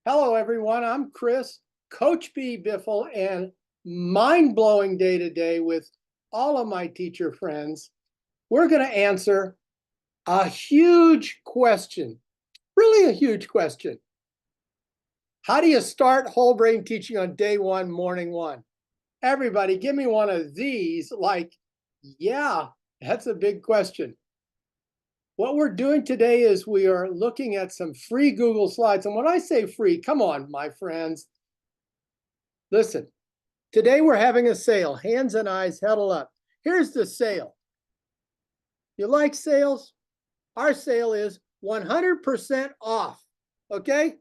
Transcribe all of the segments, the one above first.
Hello, everyone. I'm Chris, Coach B. Biffle, and mind-blowing day today with all of my teacher friends. We're going to answer a huge question, really a huge question. How do you start whole brain teaching on day one, morning one? Everybody, give me one of these, like, yeah, that's a big question. What we're doing today is we are looking at some free Google Slides. And when I say free, come on, my friends. Listen, today we're having a sale. Hands and eyes huddle up. Here's the sale. You like sales? Our sale is 100% off. Okay?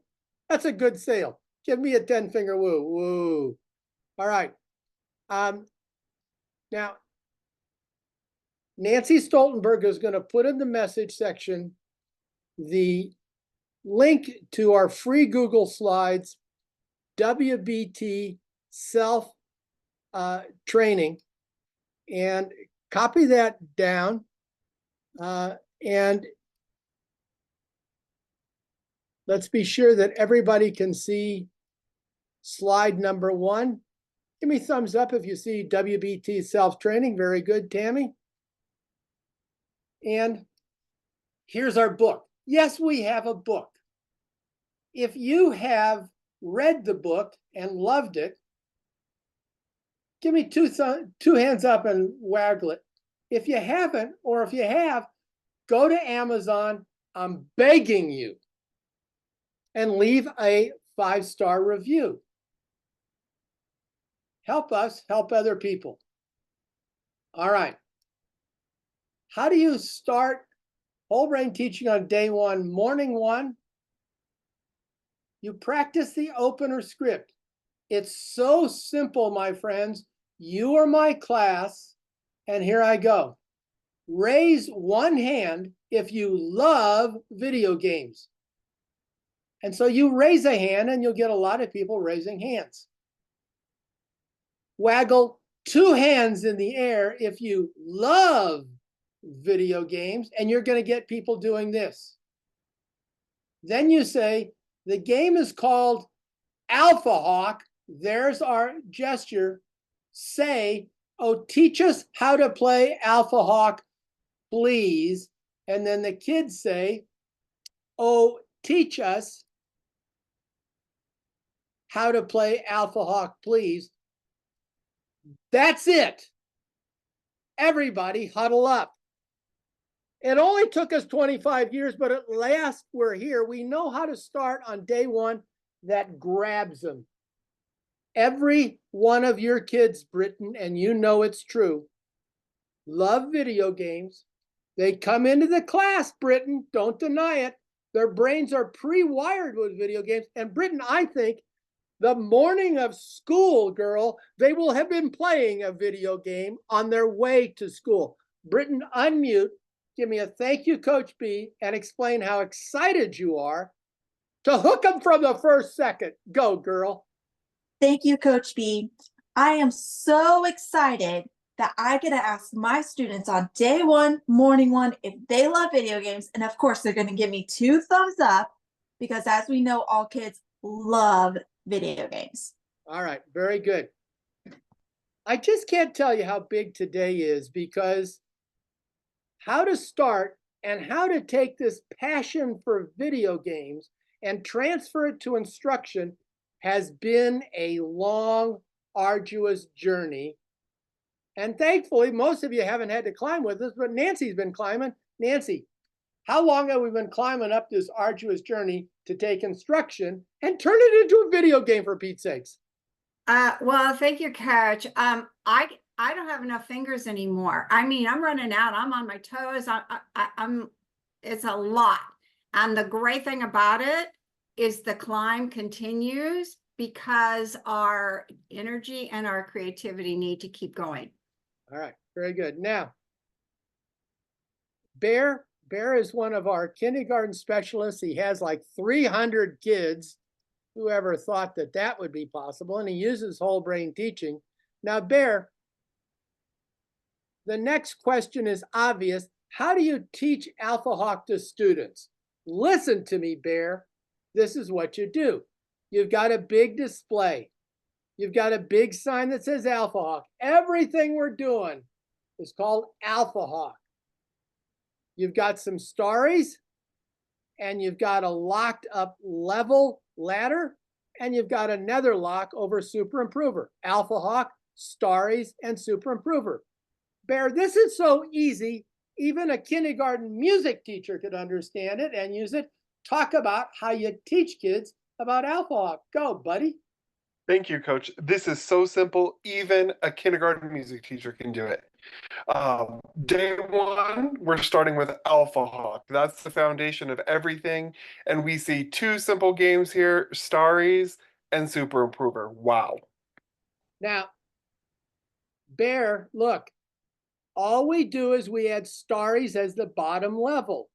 That's a good sale. Give me a 10-finger woo. Woo. All right. Now, Nancy Stoltenberg is going to put in the message section the link to our free Google Slides, WBT Self Training, and copy that down. And let's be sure that everybody can see slide number 1. Give me thumbs up if you see WBT Self Training. Very good, Tammy. And here's our book. Yes, we have a book. If you have read the book and loved it, give me two hands up and waggle it. If you haven't, or if you have, go to Amazon. I'm begging you, and leave a 5-star review. Help us help other people. All right. How do you start whole brain teaching on day one, morning one? You practice the opener script. It's so simple, my friends. You are my class, and here I go. Raise one hand if you love video games. And so you raise a hand, and you'll get a lot of people raising hands. Waggle 2 hands in the air if you love video games, and you're going to get people doing this. Then you say, the game is called Alphahawk. There's our gesture. Say, oh, teach us how to play Alphahawk, please. And then the kids say, oh, teach us how to play Alphahawk, please. That's it. Everybody huddle up. It only took us 25 years, but at last we're here. We know how to start on day one. That grabs them. Every one of your kids, Britain, and you know it's true, love video games. They come into the class, Britain, don't deny it. Their brains are pre-wired with video games. And Britain, I think, the morning of school, girl, they will have been playing a video game on their way to school. Britain, unmute. Give me a thank you, Coach B, and explain how excited you are to hook them from the first second. Go, girl. Thank you, Coach B. I am so excited that I get to ask my students on day one, morning one, if they love video games. And of course, they're going to give me 2 thumbs up because as we know, all kids love video games. All right, very good. I just can't tell you how big today is, because how to start and how to take this passion for video games and transfer it to instruction has been a long, arduous journey. And thankfully, most of you haven't had to climb with us, but Nancy's been climbing. Nancy, how long have we been climbing up this arduous journey to take instruction and turn it into a video game, for Pete's sakes? Well, thank you, Coach. I don't have enough fingers anymore. I mean, I'm running out. I'm on my toes. It's a lot. And the great thing about it is the climb continues because our energy and our creativity need to keep going. All right, very good. Now, Bear is one of our kindergarten specialists. He has like 300 kids. Whoever thought that that would be possible? And he uses whole brain teaching. Now, Bear, the next question is obvious. How do you teach Alphahawk to students? Listen to me, Bear. This is what you do. You've got a big display. You've got a big sign that says Alphahawk. Everything we're doing is called Alphahawk. You've got some Staries, and you've got a locked up level ladder, and you've got another lock over Super Improver. Alphahawk, Staries, and Super Improver. Bear, this is so easy, even a kindergarten music teacher could understand it and use it. Talk about how you teach kids about Alphahawk. Go, buddy. Thank you, Coach. This is so simple. Even a kindergarten music teacher can do it. Day one, we're starting with Alphahawk. That's the foundation of everything. And we see two simple games here, Staries and Super Improver. Wow. Now, Bear, look, all we do is we add Staries as the bottom level.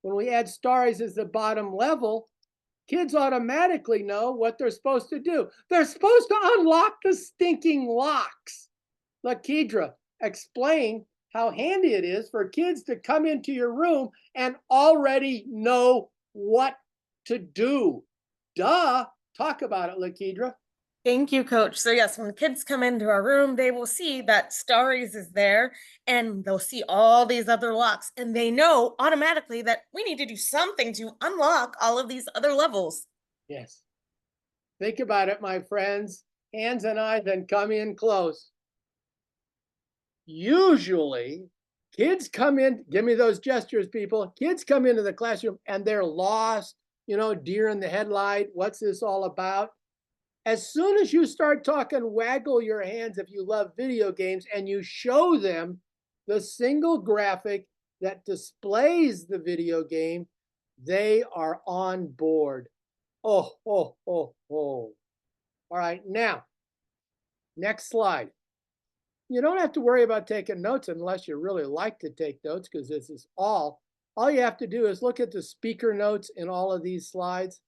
When we add Staries as the bottom level, kids automatically know what they're supposed to do. They're supposed to unlock the stinking locks. Lakidra, explain how handy it is for kids to come into your room and already know what to do. Duh. Talk about it, Lakidra. Thank you, Coach. So yes, when kids come into our room, they will see that Staries is there and they'll see all these other locks and they know automatically that we need to do something to unlock all of these other levels. Yes. Think about it, my friends. Hands and eyes and come in close. Usually, kids come in, give me those gestures, people. Kids come into the classroom and they're lost, deer in the headlight. What's this all about? As soon as you start talking waggle your hands if you love video games and you show them the single graphic that displays the video game, they are on board. Oh. All right, now, next slide. You don't have to worry about taking notes unless you really like to take notes, because this is all you have to do is look at the speaker notes in all of these slides.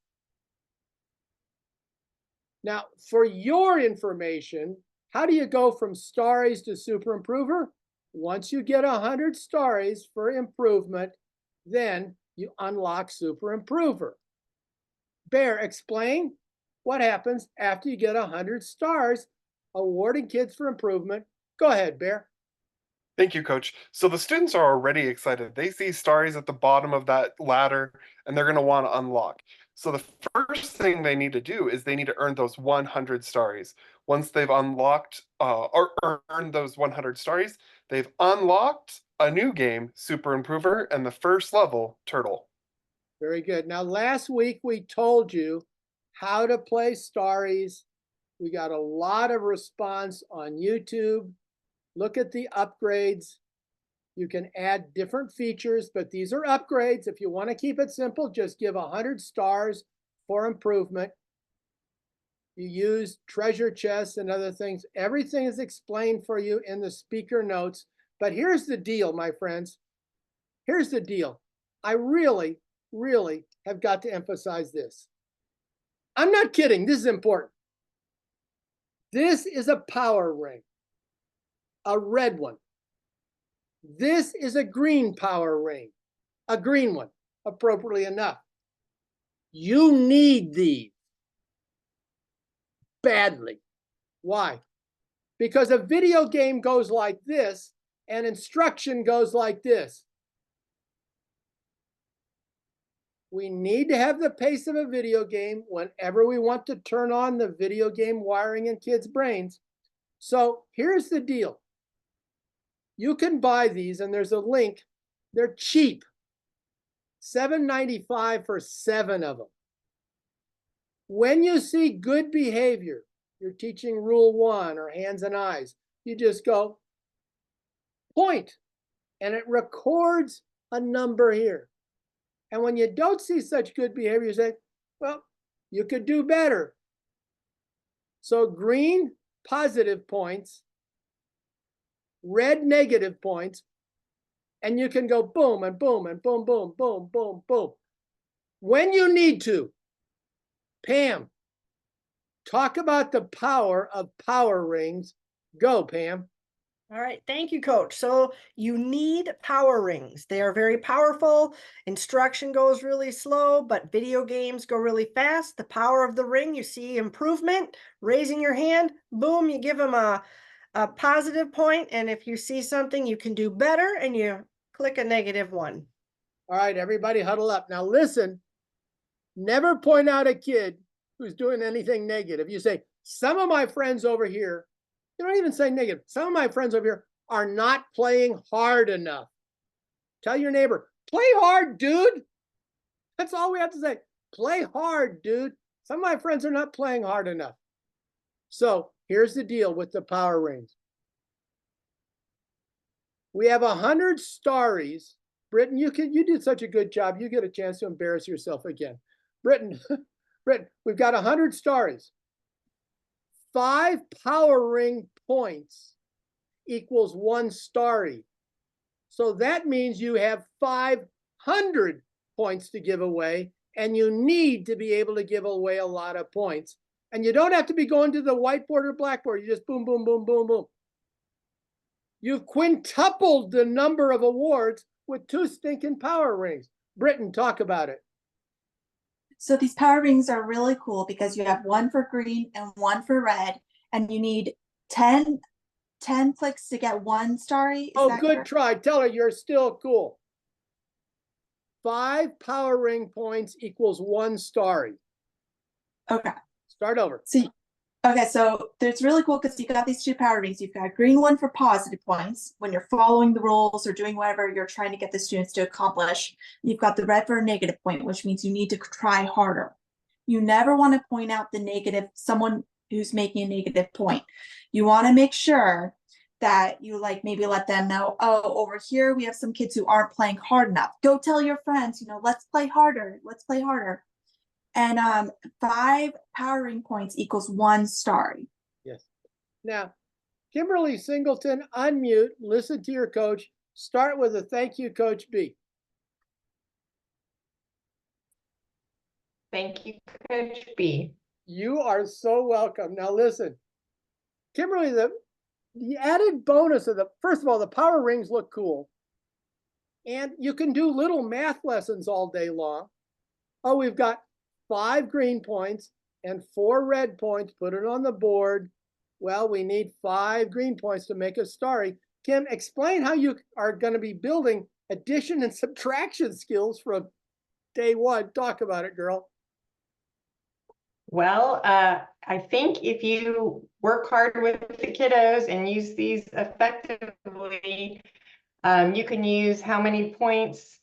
Now, for your information, how do you go from Staries to Super Improver? Once you get 100 Staries for improvement, then you unlock Super Improver. Bear, explain what happens after you get 100 stars, awarding kids for improvement. Go ahead, Bear. Thank you, Coach. So the students are already excited. They see Staries at the bottom of that ladder, and they're going to want to unlock. So the first thing they need to do is they need to earn those 100 Staries. Once they've unlocked or earned those 100 Staries, they've unlocked a new game, Super Improver, and the first level, Turtle. Very good. Now, last week we told you how to play Staries. We got a lot of response on YouTube. Look at the upgrades. You can add different features, but these are upgrades. If you want to keep it simple, just give 100 stars for improvement. You use treasure chests and other things. Everything is explained for you in the speaker notes. But here's the deal, my friends. Here's the deal. I really have got to emphasize this. I'm not kidding. This is important. This is a power ring, a red one. This is a green power ring, a green one, appropriately enough. You need these badly. Why? Because a video game goes like this and instruction goes like this. We need to have the pace of a video game whenever we want to turn on the video game wiring in kids' brains. So here's the deal. You can buy these, and there's a link. They're cheap. $7.95 for 7 of them. When you see good behavior, you're teaching rule 1 or hands and eyes, you just go point, and it records a number here. And when you don't see such good behavior, you say, well, you could do better. So green, positive points, red, negative points, and you can go boom and boom and boom, boom, boom, boom, boom. When you need to, Pam, talk about the power of power rings. Go, Pam. All right, thank you, Coach. So you need power rings. They are very powerful. Instruction goes really slow, but video games go really fast. The power of the ring, you see improvement, raising your hand, boom, you give them a positive point, and if you see something you can do better, and you click a -1. All right, everybody huddle up. Now listen, never point out a kid who's doing anything negative. You say, some of my friends over here, you don't even say negative. Some of my friends over here are not playing hard enough. Tell your neighbor, play hard, dude. That's all we have to say. Play hard, dude. Some of my friends are not playing hard enough. So here's the deal with the power rings. We have 100 Staries. Britton, you did such a good job. You get a chance to embarrass yourself again. Britton, we've got 100 Staries. 5 power ring points equals 1 Starie. So that means you have 500 points to give away, and you need to be able to give away a lot of points. And you don't have to be going to the whiteboard or blackboard. You just boom, boom, boom, boom, boom. You've quintupled the number of awards with 2 stinking power rings. Britton, talk about it. So these power rings are really cool because you have one for green and one for red, and you need 10 clicks to get 1 Starie. Oh, good try. Tell her you're still cool. 5 power ring points equals 1 Starie. Okay. Start over. So, so it's really cool because you've got these 2 power rings. You've got a green one for positive points when you're following the rules or doing whatever you're trying to get the students to accomplish. You've got the red for a negative point, which means you need to try harder. You never want to point out the negative, someone who's making a negative point. You want to make sure that you maybe let them know, oh, over here we have some kids who aren't playing hard enough. Go tell your friends, let's play harder. Let's play harder. And 5 power ring points equals 1 Starie. Yes. Now, Kimberly Singleton, unmute, listen to your coach. Start with a thank you, Coach B. Thank you, Coach B. You are so welcome. Now listen, Kimberly, the added bonus of first of all, the power rings look cool. And you can do little math lessons all day long. Oh, we've got 5 green points and 4 red points. Put it on the board. Well, we need 5 green points to make a Starie. Kim, explain how you are going to be building addition and subtraction skills from day 1. Talk about it, girl. Well, I think if you work hard with the kiddos and use these effectively, you can use how many points.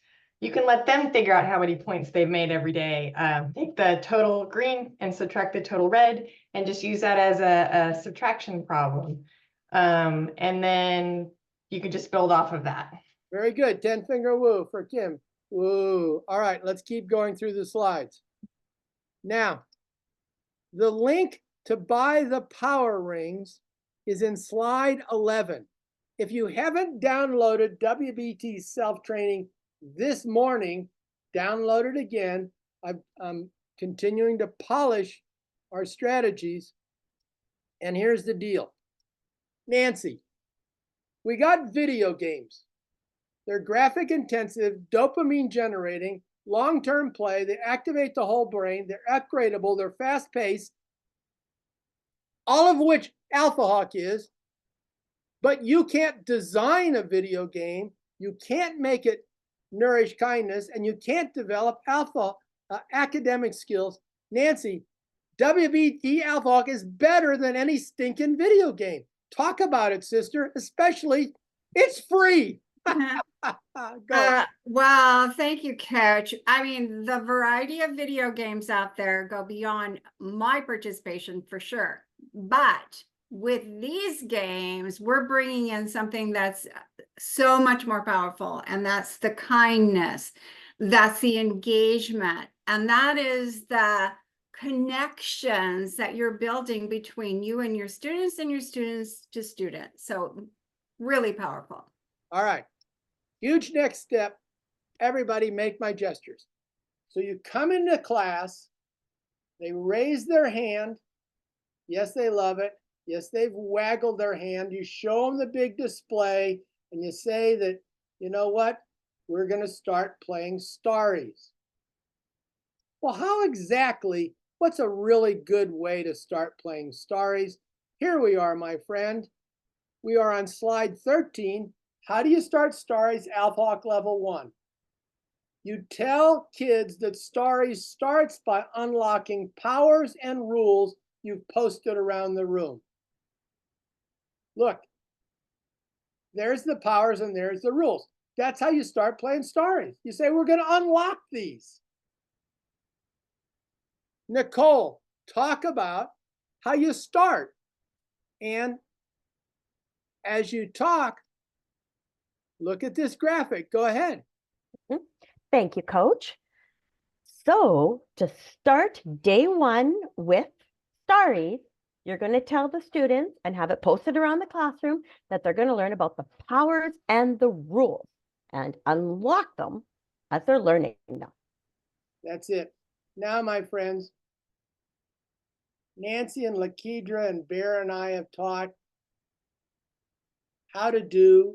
You can let them figure out how many points they've made every day. Take the total green and subtract the total red and just use that as a subtraction problem. And then you can just build off of that. Very good. 10-finger woo for Kim. Woo. All right, let's keep going through the slides. Now, the link to buy the power rings is in slide 11. If you haven't downloaded WBT Self Training this morning, download it again. I'm continuing to polish our strategies. And here's the deal. Nancy, we got video games. They're graphic intensive, dopamine generating, long-term play. They activate the whole brain. They're upgradable. They're fast-paced, all of which Alphahawk is. But you can't design a video game. You can't make it nourish kindness, and you can't develop academic skills. Nancy, WBT Alphahawk is better than any stinking video game. Talk about it, sister. Especially, it's free. Well, thank you, Coach. I mean, the variety of video games out there go beyond my participation for sure. But with these games, we're bringing in something that's so much more powerful, and that's the kindness, that's the engagement, and that is the connections that you're building between you and your students to students. So really powerful. All right. Huge next step. Everybody make my gestures. So you come into class, they raise their hand. Yes, they love it. Yes, they've waggled their hand. You show them the big display and you say that, you know what? We're going to start playing Staries. Well, how exactly? What's a really good way to start playing Staries? Here we are, my friend. We are on slide 13. How do you start Staries Alphahawk level 1? You tell kids that Staries starts by unlocking powers and rules you've posted around the room. Look, there's the powers and there's the rules. That's how you start playing Staries. You say, we're going to unlock these. Nicole, talk about how you start. And as you talk, look at this graphic. Go ahead. Thank you, Coach. So to start day one with Staries, you're going to tell the students and have it posted around the classroom that they're going to learn about the powers and the rules and unlock them as they're learning them. That's it. Now, my friends, Nancy and Lakedra and Bear and I have taught how to do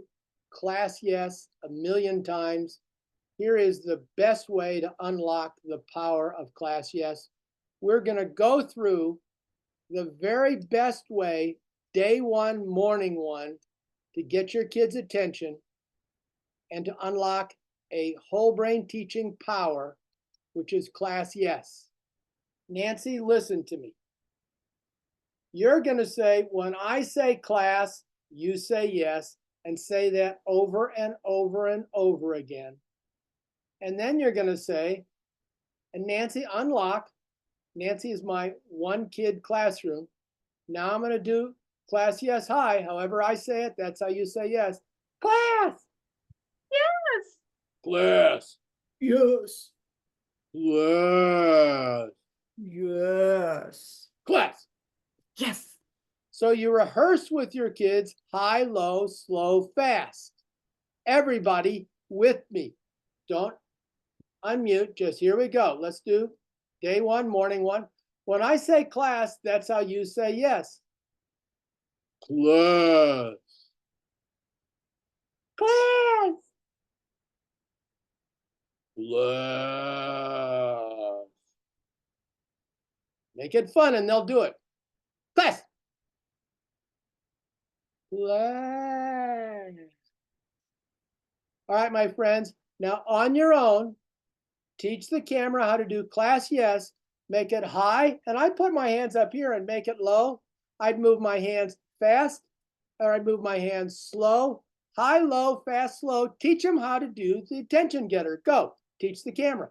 Class Yes a million times. Here is the best way to unlock the power of Class Yes. We're going to go through the very best way, day one, morning one, to get your kids' attention and to unlock a whole brain teaching power, which is Class Yes. Nancy, listen to me. You're going to say, when I say class, you say yes, and say that over and over and over again. And then you're going to say, and Nancy, unlock. Nancy is my one kid classroom. Now I'm going to do Class Yes Hi. However I say it, that's how you say yes. Class. Yes. Class. Yes. Class. Yes. Class. Yes. So you rehearse with your kids high, low, slow, fast. Everybody with me. Don't unmute. Just here we go. Let's do day one, morning one. When I say class, that's how you say yes. Class. Class. Class. Make it fun and they'll do it. Class. Class. All right, my friends. Now on your own, teach the camera how to do Class Yes. Make it high. And I put my hands up here and make it low. I'd move my hands fast, or I'd move my hands slow. High, low, fast, slow. Teach them how to do the attention getter. Go. Teach the camera.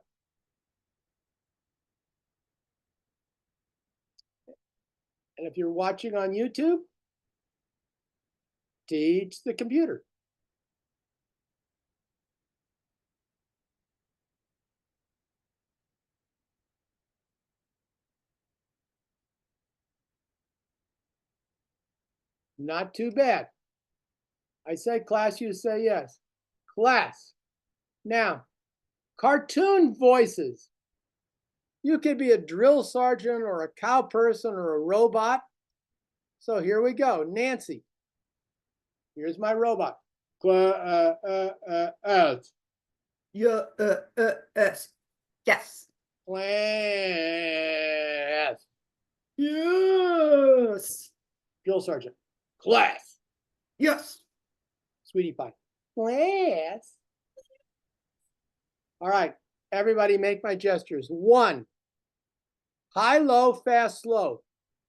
And if you're watching on YouTube, teach the computer. Not too bad. I say class, you say yes. Class. Now, cartoon voices. You could be a drill sergeant or a cow person or a robot. So here we go. Nancy. Here's my robot. Class. Yeah. S. Yes. Class. Yes. Drill sergeant. Class. Yes. Sweetie pie. Class. All right. Everybody make my gestures. 1, high, low, fast, slow.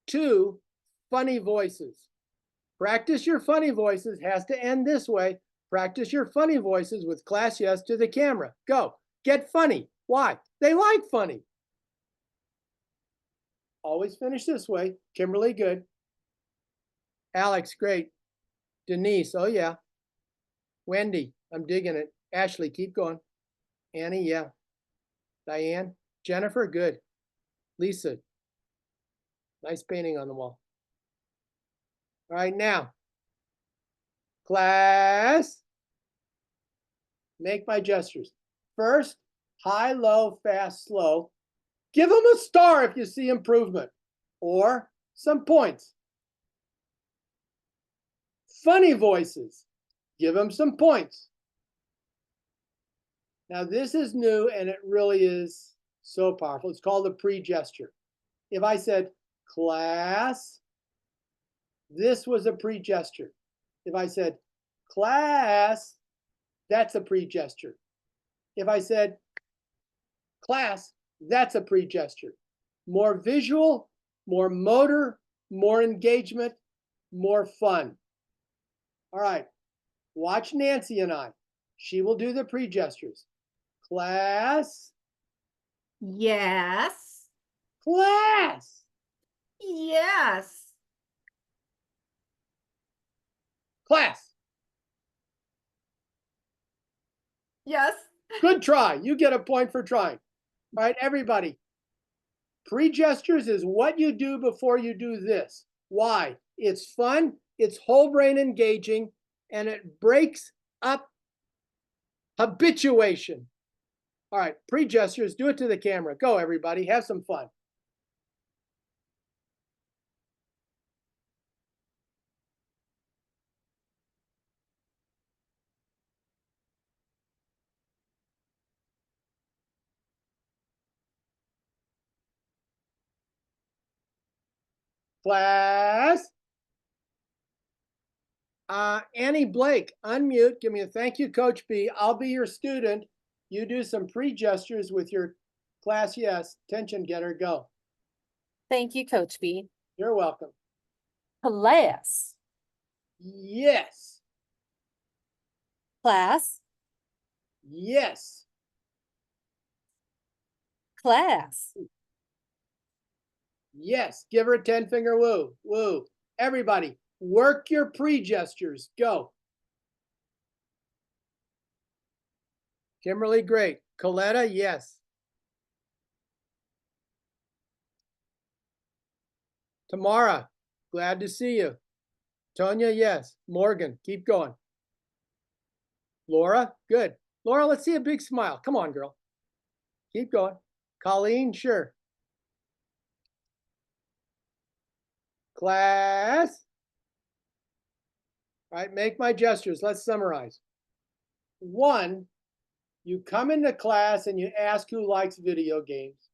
2, funny voices. Practice your funny voices. Has to end this way. Practice your funny voices with Class Yes to the camera. Go. Get funny. Why? They like funny. Always finish this way. Kimberly, good. Alex, great. Denise, oh yeah. Wendy, I'm digging it. Ashley, keep going. Annie, yeah. Diane, Jennifer, good. Lisa, nice painting on the wall. All right, now, class, make my gestures. First, high, low, fast, slow. Give them a star if you see improvement or some points. Funny voices. Give them some points. Now this is new and it really is so powerful. It's called a pre-gesture. If I said, class, this was a pre-gesture. If I said, class, that's a pre-gesture. If I said, class, that's a pre-gesture. More visual, more motor, more engagement, more fun. All right, watch Nancy and I. She will do the pre-gestures. Class. Yes. Class. Yes. Class. Yes. Good try. You get a point for trying. All right, everybody. Pre-gestures is what you do before you do this. Why? It's fun, it's whole brain engaging, and it breaks up habituation. All right, pre-gestures, do it to the camera. Go, everybody, have some fun. Class. Annie Blake, unmute. Give me a thank you, Coach B. I'll be your student. You do some pre-gestures with your class yes. Attention getter, go. Thank you, Coach B. You're welcome. Class. Yes. Class. Yes. Class. Yes. Give her a 10-finger woo. Woo. Everybody, work your pre-gestures. Go. Kimberly, great. Coletta, yes. Tamara, glad to see you. Tonya, yes. Morgan, keep going. Laura, good. Laura, let's see a big smile. Come on, girl. Keep going. Colleen, sure. Class. All right, make my gestures. Let's summarize. 1, you come into class and you ask who likes video games.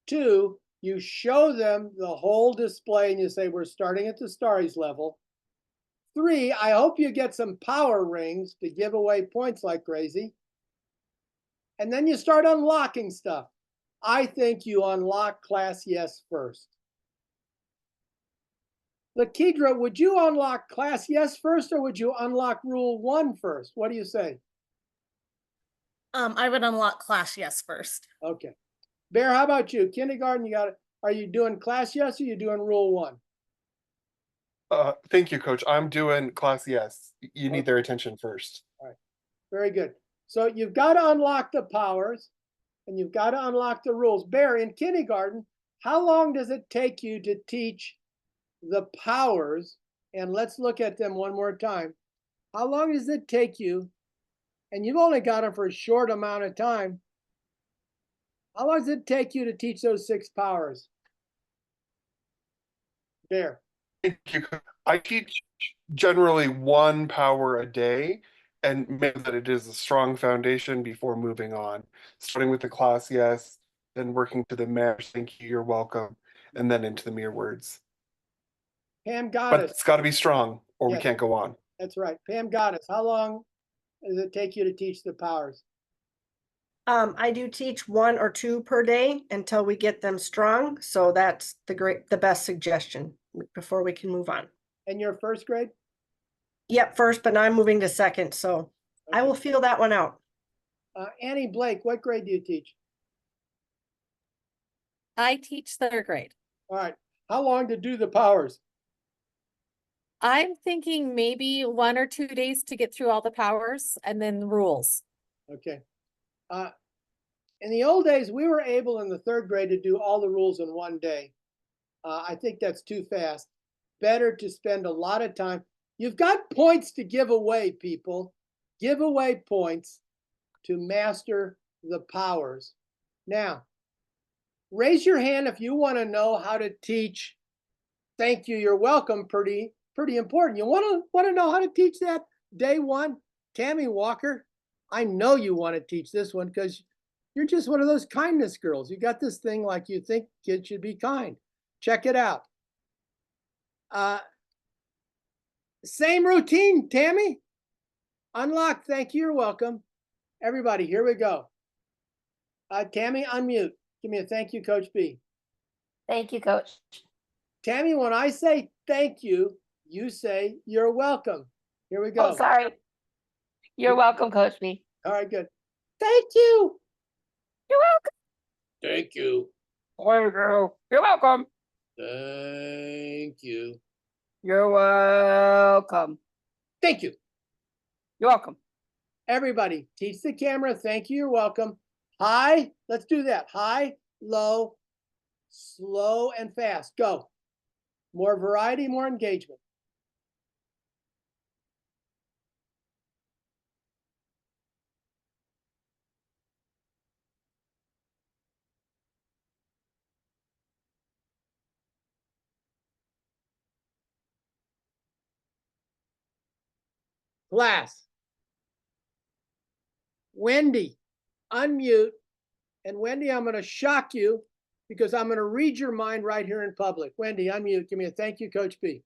2, you show them the whole display and you say, we're starting at the Staries level. 3, I hope you get some power rings to give away points like crazy. And then you start unlocking stuff. I think you unlock class yes first. Lakidra, would you unlock class yes first, or would you unlock rule 1 first? What do you say? I would unlock class yes first. Okay. Bear, how about you? Kindergarten, you got it. Are you doing class yes or are you doing rule 1? Thank you, Coach. I'm doing class yes. You need their attention first. All right. Very good. So you've got to unlock the powers and you've got to unlock the rules. Bear, in kindergarten, how long does it take you to teach the powers? And let's look at them one more time. How long does it take you? And you've only got them for a short amount of time. How long does it take you to teach those 6 powers? Bear. Thank you. I teach generally 1 power a day and make that it is a strong foundation before moving on. Starting with the class yes, then working to the matters, thank you, you're welcome, and then into the mere words. Pam But Goddess. it's got to be strong or we Yes. can't go on. That's right. Pam Goddess, how long does it take you to teach the powers? I do teach 1 or 2 per day until we get them strong. So that's the best suggestion before we can move on. And your first grade? Yep, first, but now I'm moving to second. So I Okay. will feel that one out. Annie Blake, what grade do you teach? I teach 3rd grade. All right. How long to do the powers? I'm thinking maybe 1 or 2 days to get through all the powers and then the rules. Okay. In the old days, we were able in the 3rd grade to do all the rules in 1 day. I think that's too fast. Better to spend a lot of time. You've got points to give away, people. Give away points to master the powers. Now, raise your hand if you want to know how to teach thank you, you're welcome pretty pretty important. You want to know how to teach that day one? Tammy Walker, I know you want to teach this one because you're just one of those kindness girls. You got this thing like you think kids should be kind. Check it out. Same routine, Tammy. Unlock. Thank you. You're welcome. Everybody, here we go. Tammy, unmute. Give me a thank you, Coach B. Thank you, Coach. Tammy, when I say thank you, you say you're welcome. Here we go. Oh, sorry. You're welcome, Coach B. All right, good. Thank you. You're welcome. Thank you. There you go. You're welcome. Thank you. You're welcome. Thank you. You're welcome. Everybody, teach the camera. Thank you. You're welcome. High. Let's do that. High, low, slow, and fast. Go. More variety, more engagement. Class. Wendy, unmute. And Wendy, I'm going to shock you because I'm going to read your mind right here in public. Wendy, unmute. Give me a thank you, Coach B.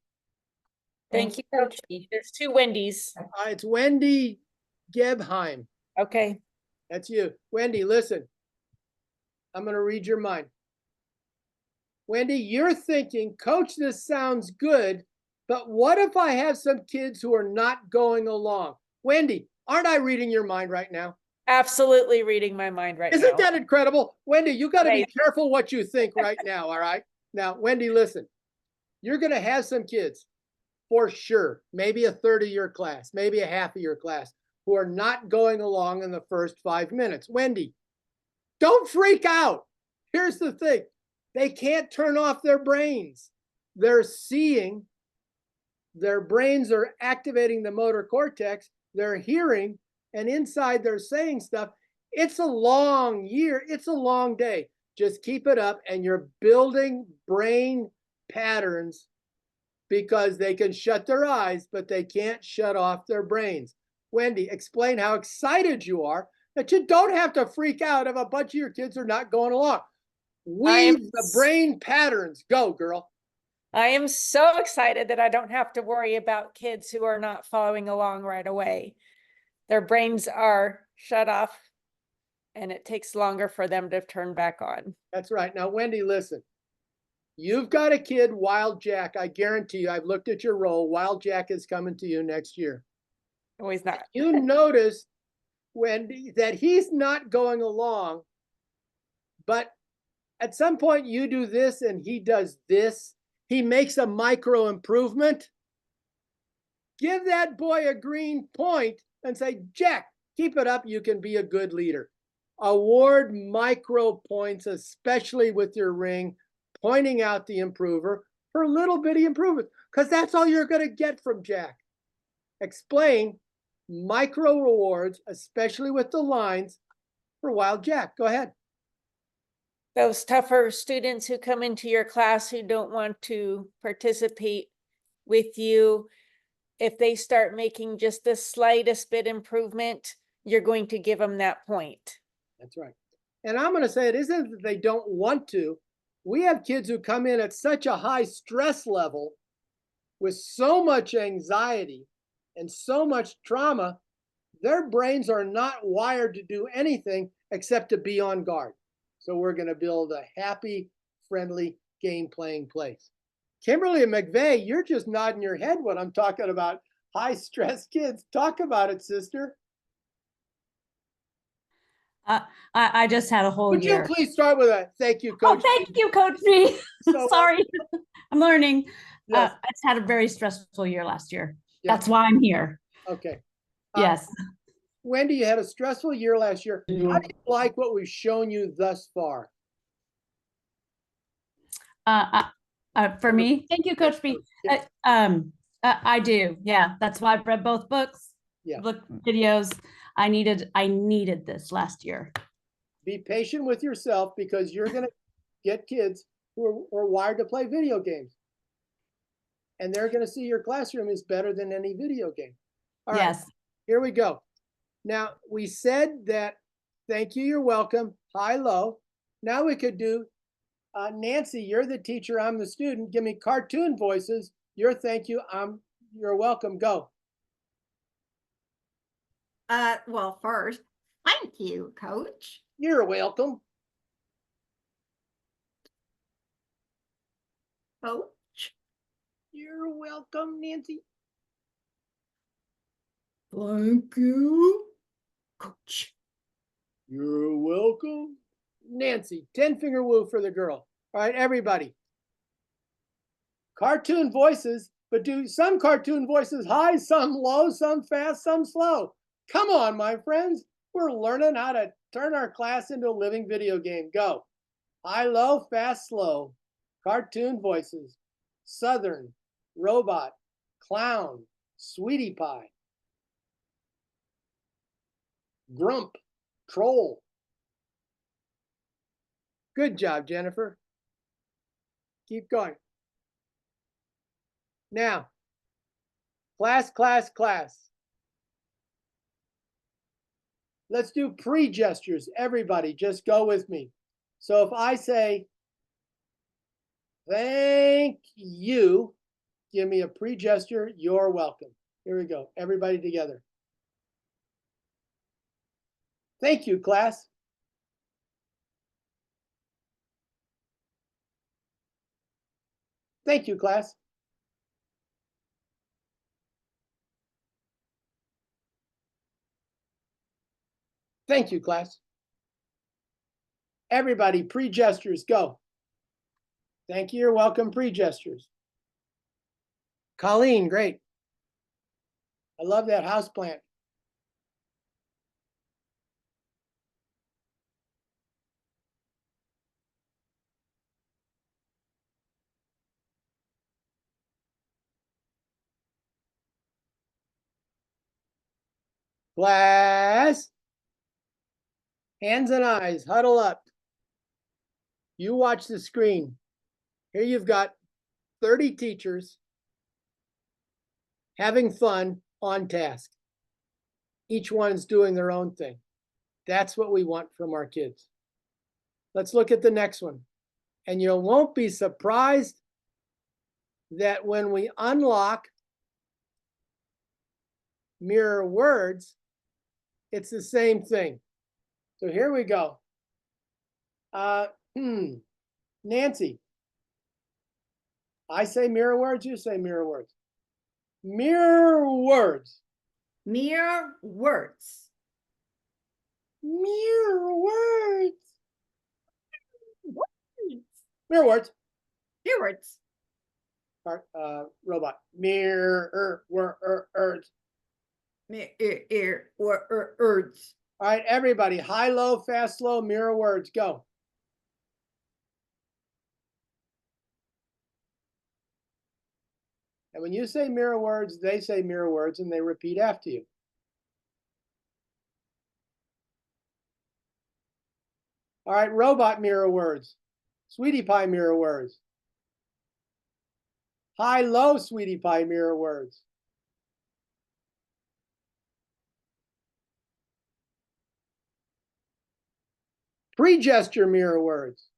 Thank you, Coach B. There's two Wendy's. It's Wendy Gebheim. Okay. That's you. Wendy, listen. I'm going to read your mind. Wendy, you're thinking, Coach, this sounds good, but what if I have some kids who are not going along? Wendy, aren't I reading your mind right now? Absolutely reading my mind right now. Isn't that incredible? Wendy, you got to be Right. careful what you think right now, all right? Now, Wendy, listen. You're going to have some kids, for sure, maybe a third of your class, maybe a half of your class, who are not going along in the first 5 minutes. Wendy, don't freak out. Here's the thing. They can't turn off their brains. They're seeing, their brains are activating the motor cortex, they're hearing, and inside they're saying stuff. It's a long year. It's a long day. Just keep it up and you're building brain patterns because they can shut their eyes, but they can't shut off their brains. Wendy, explain how excited you are that you don't have to freak out if a bunch of your kids are not going along. Weave the brain patterns. Go, girl. I am so excited that I don't have to worry about kids who are not following along right away. Their brains are shut off and it takes longer for them to turn back on. That's right. Now, Wendy, listen. You've got a kid, Wild Jack. I guarantee you, I've looked at your role. Wild Jack is coming to you next year. No, he's not. You notice, Wendy, that he's not going along, but at some point you do this and he does this. He makes a micro improvement. Give that boy a green point and say, Jack, keep it up. You can be a good leader. Award micro points, especially with your ring, pointing out the improver for little bitty improvements, because that's all you're going to get from Jack. Explain micro rewards, especially with the lines for Wild Jack. Go ahead. Those tougher students who come into your class who don't want to participate with you, if they start making just the slightest bit improvement, you're going to give them that point. That's right. And I'm going to say it isn't that they don't want to. We have kids who come in at such a high stress level with so much anxiety and so much trauma, their brains are not wired to do anything except to be on guard. So we're going to build a happy, friendly, game-playing place. Kimberly and McVeigh, you're just nodding your head when I'm talking about high-stress kids. Talk about it, sister. I just had a whole Would year. you please start with a thank you, Coach? Oh, thank you, Coach B. So, Sorry, I'm learning. Yes. I just had a very stressful year last year. Yeah. That's why I'm here. Okay. Yes. Wendy, you had a stressful year last year. How do you like what we've shown you thus far? For me, thank you, Coach B. I do. Yeah, that's why I've read both books. Yeah. Look, videos. I needed this last year. Be patient with yourself because you're going to get kids who are wired to play video games. and they're going to see your classroom is better than any video game. All right, Yes. here we go. Now, we said that thank you, you're welcome, high, low. Now we could do, Nancy, you're the teacher, I'm the student. Give me cartoon voices. Your thank you, you're welcome, go. Well, first, thank you, Coach. You're welcome. Coach. You're welcome, Nancy. Thank you, Coach. You're welcome. Nancy, 10-finger woo for the girl. All right, everybody. Cartoon voices, but do some cartoon voices high, some low, some fast, some slow. Come on, my friends. We're learning how to turn our class into a living video game. Go. High, low, fast, slow. Cartoon voices. Southern, robot, clown, sweetie pie. Grump, troll. Good job, Jennifer. Keep going. Now, class, class, class. Let's do pre-gestures. Everybody, just go with me. So if I say, thank you, give me a pre-gesture, you're welcome. Here we go, everybody together. Thank you, class. Thank you, class. Thank you, class. Everybody, pre-gestures, go. Thank you, you're welcome, pre-gestures. Colleen, great. I love that house plant. Class, hands and eyes, huddle up. You watch the screen. Here you've got 30 teachers having fun on task. Each one's doing their own thing. That's what we want from our kids. Let's look at the next one. And you won't be surprised that when we unlock mirror words, it's the same thing. So here we go. Nancy, I say mirror words, you say mirror words. Mirror words. Mirror words. Mirror words. Mirror words. Mirror words. Robot. Mirror words. Words. All right, everybody. High, low, fast, slow, mirror words. Go. And when you say mirror words, they say mirror words and they repeat after you. All right, robot mirror words. Sweetie pie mirror words. High, low, sweetie pie mirror words. Pre-gesture mirror words.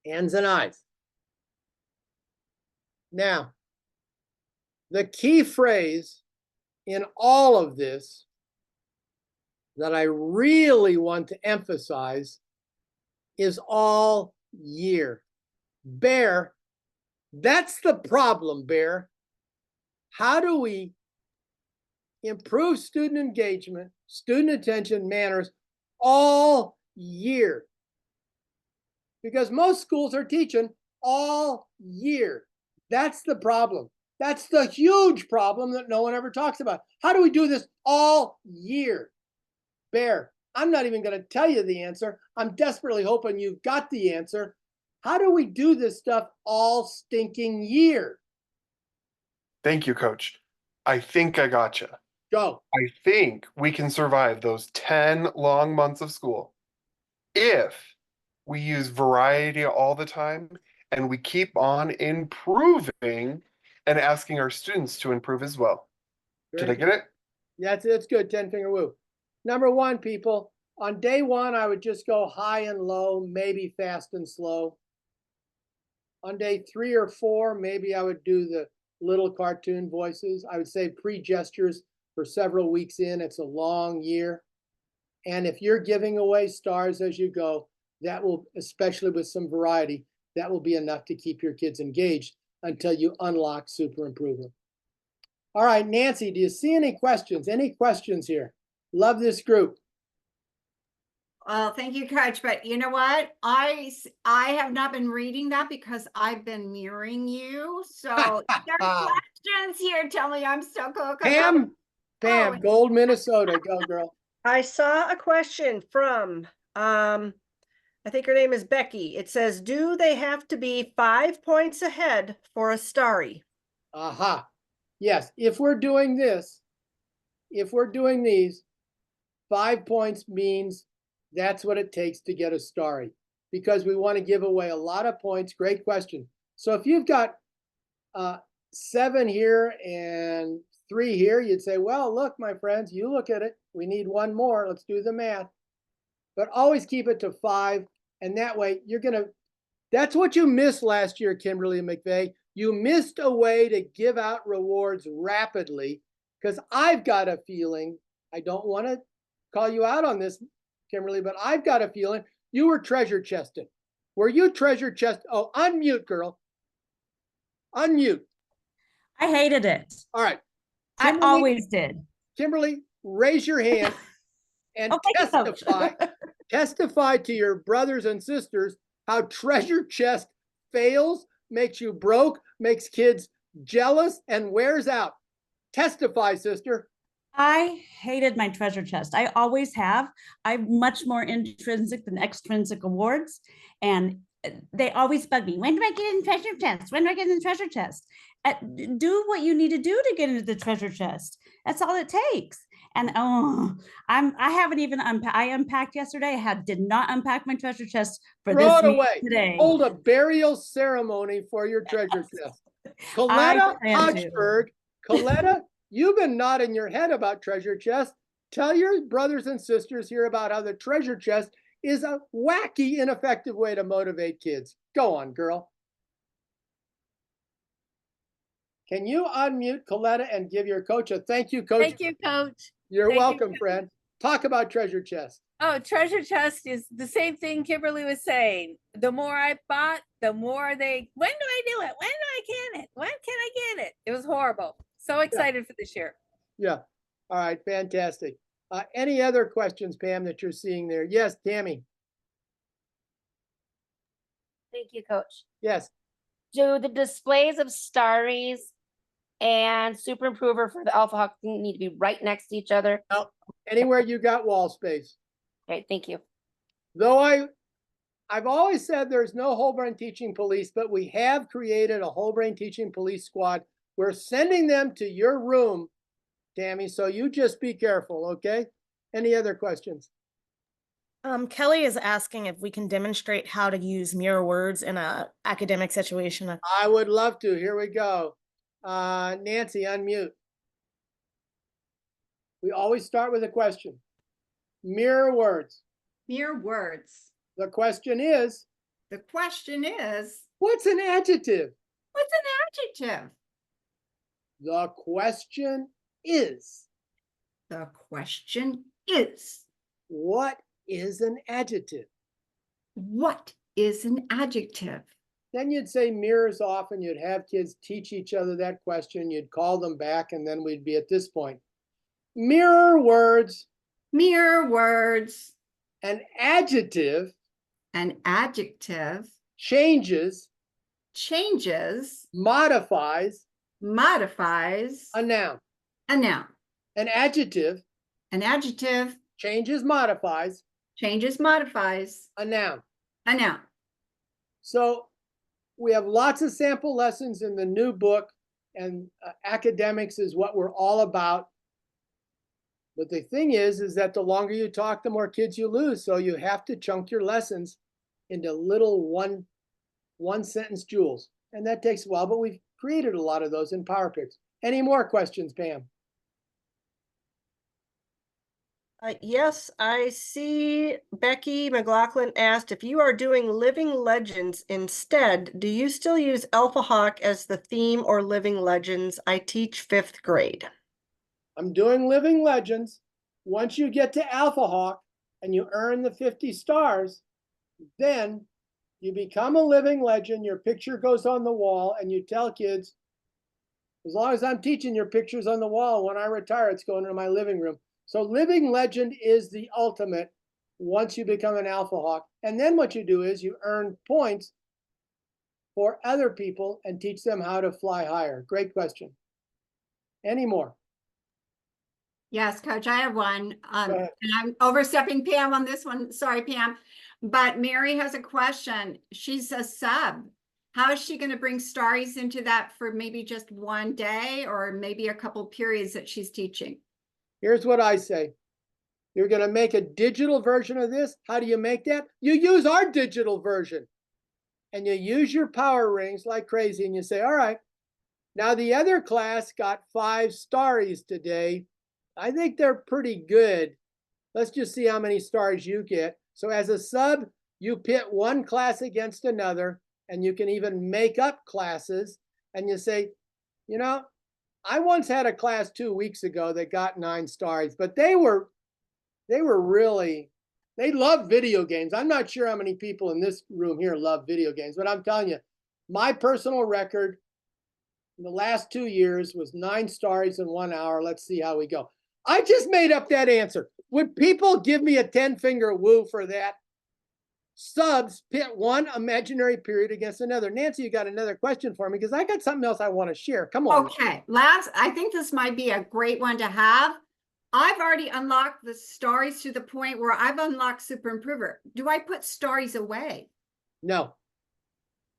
Hands and eyes. Now, the key phrase in all of this that I really want to emphasize is all year. Bear, that's the problem, Bear. How do we improve student engagement, student attention, manners all year? Because most schools are teaching all year. That's the problem. That's the huge problem that no one ever talks about. How do we do this all year? Bear, I'm not even going to tell you the answer. I'm desperately hoping you've got the answer. How do we do this stuff all stinking year? Thank you, Coach. I think I gotcha. Go. I think we can survive those 10 long months of school if we use variety all the time and we keep on improving and asking our students to improve as well. Did I Very get it? Yeah, it's good. 10-finger woo. Number one, people, on day one, I would just go high and low, maybe fast and slow. On day 3 or 4, maybe I would do the little cartoon voices. I would say pre-gestures for several weeks in. It's a long year. And if you're giving away stars as you go, that will, especially with some variety, that will be enough to keep your kids engaged until you unlock Super Improver. All right, Nancy, do you see any questions? Any questions here? Love this group. Well, thank you, Coach. But you know what? I have not been reading that because I've been mirroring you. So if there are questions here, tell me I'm so cool. Pam, Oh, Gold, Minnesota. Go, girl. I saw a question from, I think her name is Becky. It says, do they have to be 5 points ahead for a starry? Aha. Yes, if we're doing this, if we're doing these, 5 points means that's what it takes to get a starry, because we want to give away a lot of points. Great question. So if you've got 7 here and 3 here, you'd say, well, look, my friends, you look at it. We need 1 more. Let's do the math. But always keep it to 5. And that way you're going to, that's what you missed last year, Kimberly McVeigh. You missed a way to give out rewards rapidly, because I've got a feeling, I don't want to call you out on this, Kimberly, but I've got a feeling you were treasure chested. Were you treasure chest? Oh, unmute, girl. Unmute. I hated it. All right. I always did. Kimberly, raise your hand and Okay, Coach. testify to your brothers and sisters how treasure chest fails, makes you broke, makes kids jealous, and wears out. Testify, sister. I hated my treasure chest. I always have. I'm much more intrinsic than extrinsic awards. And they always bug me. When do I get in treasure chest? When do I get in the treasure chest? Do what you need to do to get into the treasure chest. That's all it takes. And I haven't even unpacked. I unpacked yesterday. I did not unpack my treasure chest for Throw this it meeting away. today. Hold a burial ceremony for your treasure chest. Coletta Hodgeberg, Coletta, you've been nodding your head about treasure chest. Tell your brothers and sisters here about how the treasure chest is a wacky, ineffective way to motivate kids. Go on, girl. Can you unmute Coletta and give your coach a thank you, coach? Thank you, Coach. You're Thank welcome, you. friend. Talk about treasure chest. Oh, treasure chest is the same thing Kimberly was saying. The more I bought, the more when do I do it? When do I get it? When can I get it? It was horrible. So excited for this year. Yeah. All right. Fantastic. Any other questions, Pam, that you're seeing there? Yes, Tammy. Thank you, Coach. Yes. Do the displays of Staries and Super Improver for the Alphahawk need to be right next to each other? No, anywhere you got wall space. Okay, thank you. Though I've always said there's no whole brain teaching police, but we have created a whole brain teaching police squad. We're sending them to your room, Tammy, so you just be careful, okay? Any other questions? Kelly is asking if we can demonstrate how to use mirror words in a academic situation. I would love to. Here we go. Nancy, unmute. We always start with a question. Mirror words. Mere words. The question is, The question is, what's an adjective? what's an adjective? The question is, The question is, what is an adjective? what is an adjective? Then you'd say mirrors off and you'd have kids teach each other that question. You'd call them back and then we'd be at this point. Mirror words. Mere words. An adjective An adjective changes, changes, modifies modifies a noun. a noun. An adjective An adjective changes, modifies changes, modifies a noun. a noun. So we have lots of sample lessons in the new book, and academics is what we're all about. But the thing is that the longer you talk, the more kids you lose. So you have to chunk your lessons into little one sentence jewels. And that takes a while, but we've created a lot of those in PowerPix. Any more questions, Pam? Yes, I see Becky McLaughlin asked, if you are doing Living Legends instead, do you still use Alphahawk as the theme or Living Legends? I teach 5th grade. I'm doing Living Legends. Once you get to Alphahawk and you earn the 50 stars, then you become a living legend. Your picture goes on the wall, and you tell kids, as long as I'm teaching, your picture's on the wall. When I retire, it's going into my living room. So Living Legend is the ultimate once you become an Alphahawk. And then what you do is you earn points for other people and teach them how to fly higher. Great question. Any more? Yes, Coach, I have one. Go ahead. And I'm overstepping Pam on this one. Sorry, Pam. But Mary has a question. She's a sub. How is she going to bring Staries into that for maybe just one day or maybe a couple periods that she's teaching? Here's what I say. You're going to make a digital version of this. How do you make that? You use our digital version. And you use your power rings like crazy. And you say, all right, now the other class got 5 Staries today. I think they're pretty good. Let's just see how many stars you get. So as a sub, you pit one class against another, and you can even make up classes. And you say, you know, I once had a class 2 weeks ago that got 9 stars, but they love video games. I'm not sure how many people in this room here love video games, but I'm telling you, my personal record in the last 2 years was 9 stars in 1 hour. Let's see how we go. I just made up that answer. Would people give me a 10-finger woo for that? Subs pit one imaginary period against another. Nancy, you got another question for me because I got something else I want to share. Come on. Okay, I think this might be a great one to have. I've already unlocked the Staries to the point where I've unlocked Super Improver. Do I put Staries away? No.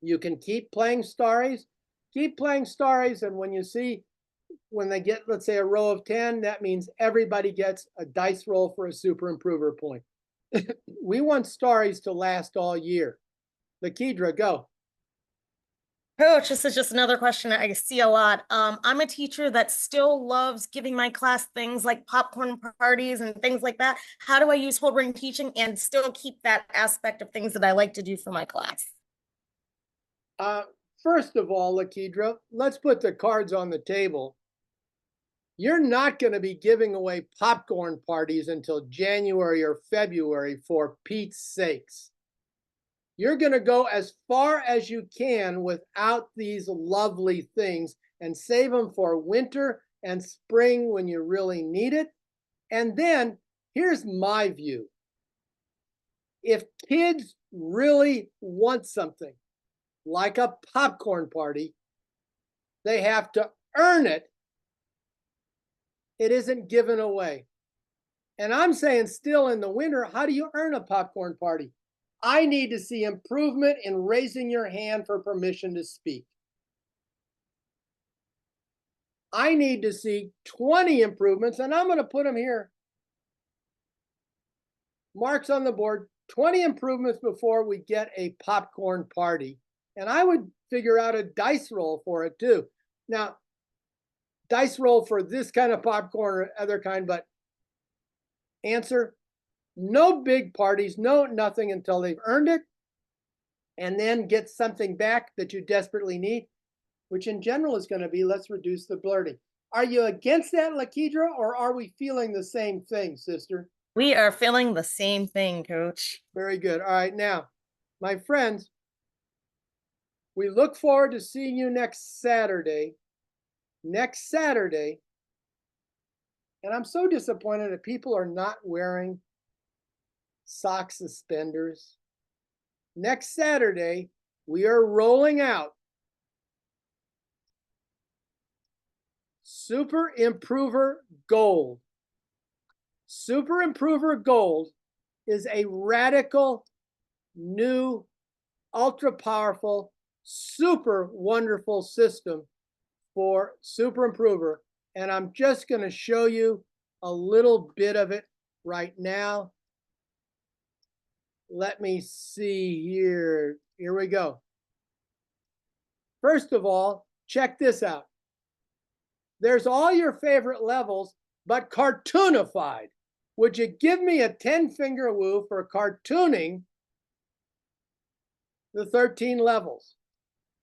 You can keep playing Staries. Keep playing Staries, and when they get, let's say, a row of 10, that means everybody gets a dice roll for a Super Improver point. We want Staries to last all year. Lakidra, go. Coach, this is just another question that I see a lot. I'm a teacher that still loves giving my class things like popcorn parties and things like that. How do I use whole brain teaching and still keep that aspect of things that I like to do for my class? First of all, Lakidra, let's put the cards on the table. You're not going to be giving away popcorn parties until January or February, for Pete's sakes. You're going to go as far as you can without these lovely things and save them for winter and spring when you really need it. And then here's my view. If kids really want something like a popcorn party, they have to earn it. It isn't given away. And I'm saying still in the winter, how do you earn a popcorn party? I need to see improvement in raising your hand for permission to speak. I need to see 20 improvements, and I'm going to put them here. Marks on the board, 20 improvements before we get a popcorn party. And I would figure out a dice roll for it too. Now, dice roll for this kind of popcorn or other kind, but answer, no big parties, no nothing until they've earned it, and then get something back that you desperately need, which in general is going to be, let's reduce the blurting. Are you against that, Lakidra, or are we feeling the same thing, sister? We are feeling the same thing, Coach. Very good. All right, now, my friends, we look forward to seeing you next Saturday. Next Saturday. And I'm so disappointed that people are not wearing sock suspenders. Next Saturday, we are rolling out Super Improver Gold. Super Improver Gold is a radical, new, ultra powerful, super wonderful system for Super Improver. And I'm just going to show you a little bit of it right now. Let me see here. Here we go. First of all, check this out. There's all your favorite levels, but cartoonified. Would you give me a 10-finger woo for cartooning the 13 levels?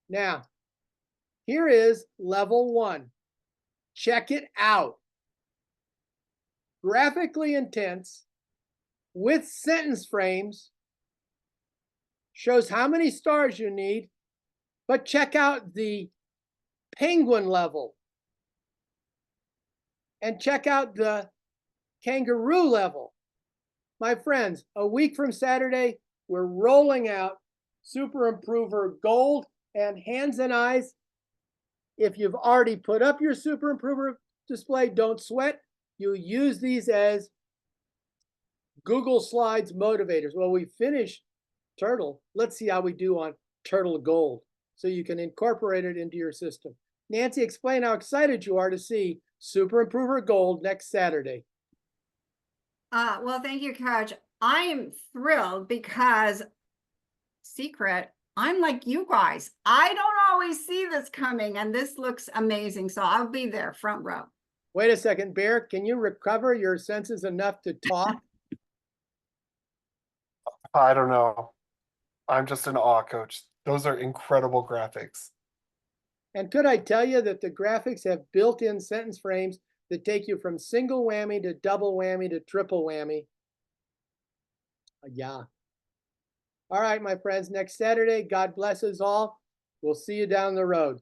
Now, here is level 1. Check it out. Graphically intense with sentence frames, shows how many stars you need, but check out the penguin level and check out the kangaroo level. My friends, a week from Saturday, we're rolling out Super Improver Gold and Hands and Eyes. If you've already put up your Super Improver display, don't sweat. You use these as Google Slides motivators. Well, we finished Turtle. Let's see how we do on Turtle Gold so you can incorporate it into your system. Nancy, explain how excited you are to see Super Improver Gold next Saturday. Well, thank you, Coach. I am thrilled because, secret, I'm like you guys. I don't always see this coming, and this looks amazing. So I'll be there, front row. Wait a second, Bear. Can you recover your senses enough to talk? I don't know. I'm just in awe, Coach. Those are incredible graphics. And could I tell you that the graphics have built-in sentence frames that take you from single whammy to double whammy to triple whammy? Yeah. All right, my friends, next Saturday, God bless us all. We'll see you down the road.